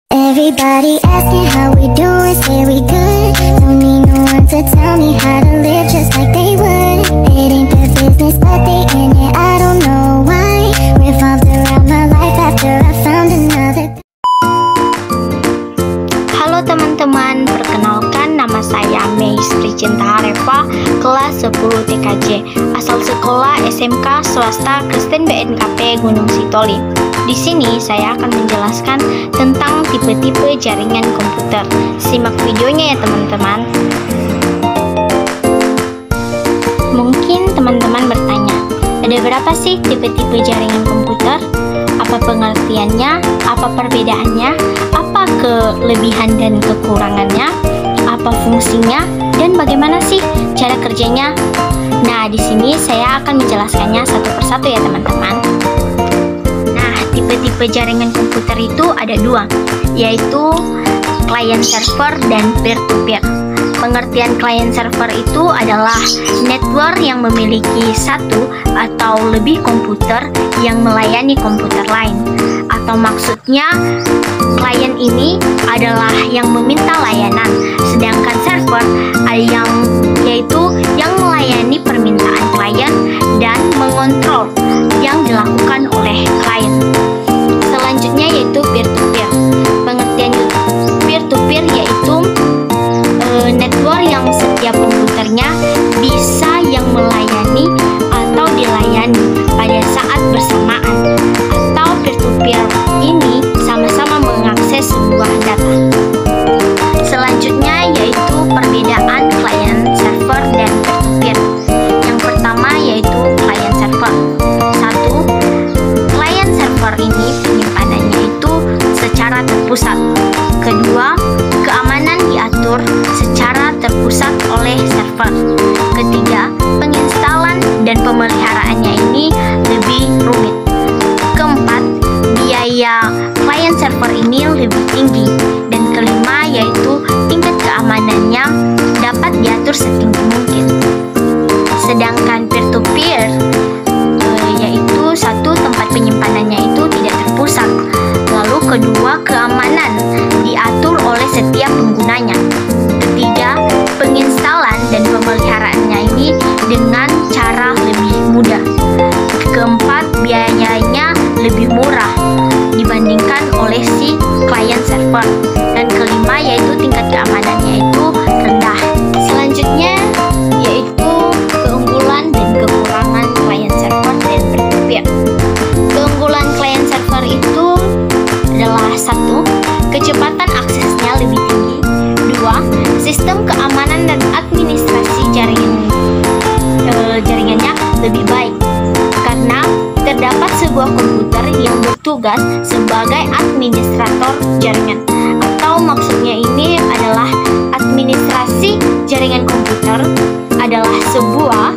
Everybody asking how we doing, say we good. Don't need no one to tell me how to live just like they would. It ain't their business, but they in it, I don't know why. Revolved around my life after I found another. Halo teman-teman, perkenalkan nama saya Meistri Cinta Reva, kelas 10 TKJ, asal sekolah SMK Swasta Kristen BNKP Gunung Sitoli. Di sini saya akan menjelaskan tentang tipe-tipe jaringan komputer. Simak videonya ya teman-teman. Mungkin teman-teman bertanya, ada berapa sih tipe-tipe jaringan komputer? Apa pengertiannya? Apa perbedaannya? Apa kelebihan dan kekurangannya? Apa fungsinya? Dan bagaimana sih cara kerjanya? Nah, di sini saya akan menjelaskannya satu persatu ya teman-teman. Tipe-tipe jaringan komputer itu ada dua, yaitu client server dan peer-to-peer. Pengertian client server itu adalah network yang memiliki satu atau lebih komputer yang melayani komputer lain. Atau maksudnya, klien ini adalah yang meminta layanan, sedangkan server yaitu yang melayani permintaan klien dan mengontrol yang dilakukan oleh klien. Selanjutnya yaitu peer-to-peer. Pengertian peer-to-peer yaitu network yang setiap komputernya bisa yang melayani atau dilayani pada saat bersamaan, atau peer-to-peer ini sama-sama mengakses sebuah data. Selanjutnya yaitu perbedaan client server dan peer-to-peer. Yang pertama yaitu client server. Satu, client server ini penyimpanannya itu secara terpusat. Kedua, keamanan diatur secara terpusat oleh server. Ketiga, penginstalan dan pemeliharaannya ini lebih rumit. Keempat, biaya client server ini lebih tinggi. Dan kelima yaitu tingkat keamanannya dapat diatur setinggi mungkin. Sedangkan peer-to-peer yaitu satu, tempat penyimpanannya itu tidak terpusat. Lalu kedua, keamanan diatur oleh setiap penggunanya. Ketiga, penginstalan dan pemeliharaannya ini dengan cara lebih mudah. Keempat, biayanya lebih murah dibandingkan oleh si client server. Dan kelima yaitu tingkat keamanannya itu rendah. Selanjutnya yaitu keunggulan dan kekurangan client server dan peer-to-peer. Keunggulan client server itu adalah satu, kecepatan aksesnya lebih tinggi. Dua, sistem keamanan dan administrasi jaringannya lebih baik karena terdapat sebuah komputer yang bertugas sebagai administrator jaringan. Atau maksudnya ini adalah administrasi jaringan komputer adalah sebuah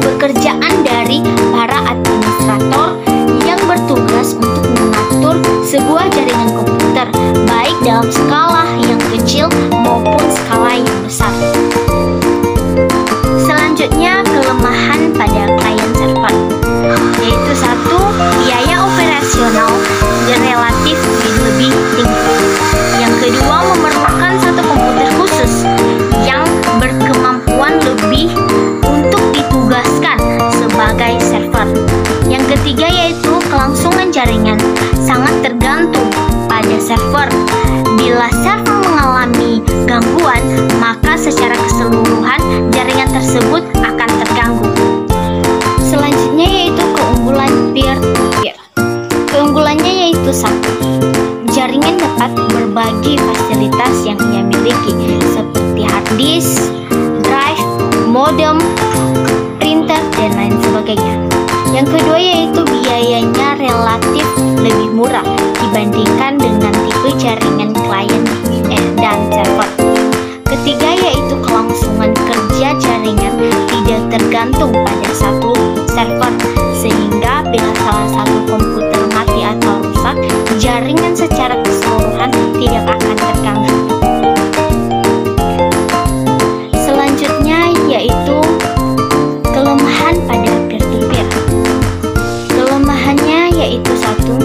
pekerjaan dari para administrator yang bertugas untuk mengatur sebuah jaringan komputer, baik dalam skala yang kecil maupun skala yang besar. Selanjutnya, kelemahan pada client server, yaitu satu, biaya operasional dan relatif lebih tinggi. Yang kedua, memerlukan satu komputer khusus yang berkemampuan lebih untuk ditugaskan sebagai server. Yang ketiga yaitu kelangsungan jaringan sangat tergantung pada server. Bila server mengalami gangguan, maka secara keseluruhan jaringan tersebut akan terganggu. Selanjutnya yaitu keunggulan peer-to-peer. Keunggulannya yaitu satu, jaringan dapat berbagi fasilitas yang ia miliki seperti hard disk, drive, modem, printer, dan lain sebagainya. Yang kedua yaitu biayanya relatif lebih murah dibandingkan dengan tipe jaringan klien dan server. Ketiga yaitu kelangsungan kerja jaringan tidak tergantung pada satu server, sehingga bila salah satu komputer mati atau rusak, jaringan secara keseluruhan tidak akan terganggu. Selanjutnya yaitu kelemahan pada peer-to-peer. Kelemahannya yaitu satu,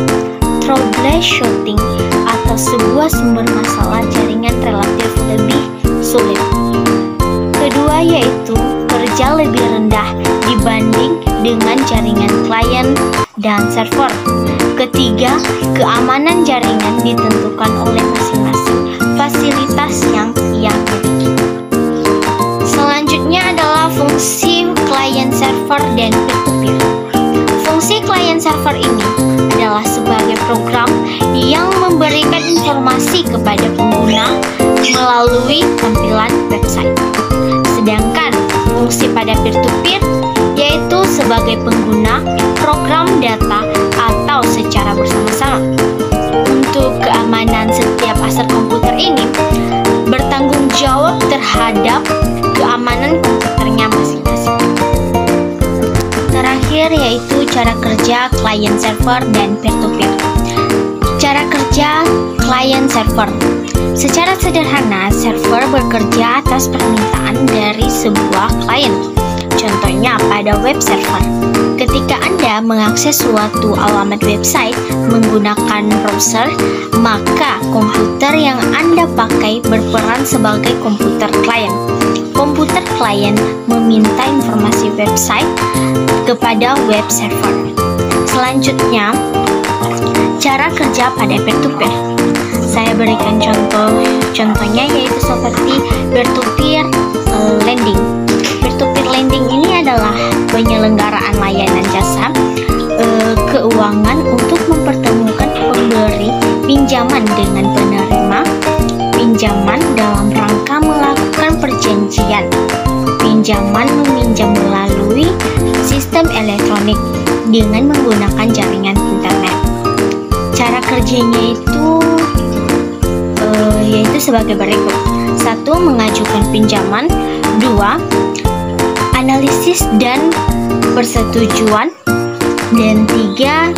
troubleshooting atau sebuah sumber masalah jaringan relatif lebih sulit. Kedua yaitu kerja lebih rendah dibanding dengan jaringan klien dan server. Ketiga, keamanan jaringan ditentukan oleh masing-masing fasilitas yang ia miliki. Selanjutnya adalah fungsi client server dan peer-to-peer. Fungsi client server ini adalah sebagai program yang memberikan informasi kepada pengguna melalui tampilan website. Sedangkan fungsi pada peer-to-peer yaitu sebagai pengguna program data atau secara bersama-sama. Untuk keamanan setiap aset komputer ini bertanggung jawab terhadap keamanan komputernya masing-masing. Terakhir yaitu cara kerja client server dan peer-to-peer. Cara kerja client server. Secara sederhana, server bekerja atas permintaan dari sebuah klien. Contohnya pada web server. Ketika Anda mengakses suatu alamat website menggunakan browser, maka komputer yang Anda pakai berperan sebagai komputer klien. Komputer klien meminta informasi website kepada web server. Selanjutnya, cara kerja pada peer-to-peer. Saya berikan contohnya yaitu seperti peer-to-peer lending. Peer-to-peer lending ini adalah penyelenggaraan layanan jasa keuangan untuk mempertemukan pemberi pinjaman dengan penerima pinjaman dalam rangka melakukan perjanjian pinjaman meminjam melalui sistem elektronik dengan menggunakan jaringan internet. Cara kerjanya yaitu sebagai berikut. 1. Mengajukan pinjaman. 2. Analisis dan persetujuan. Dan 3.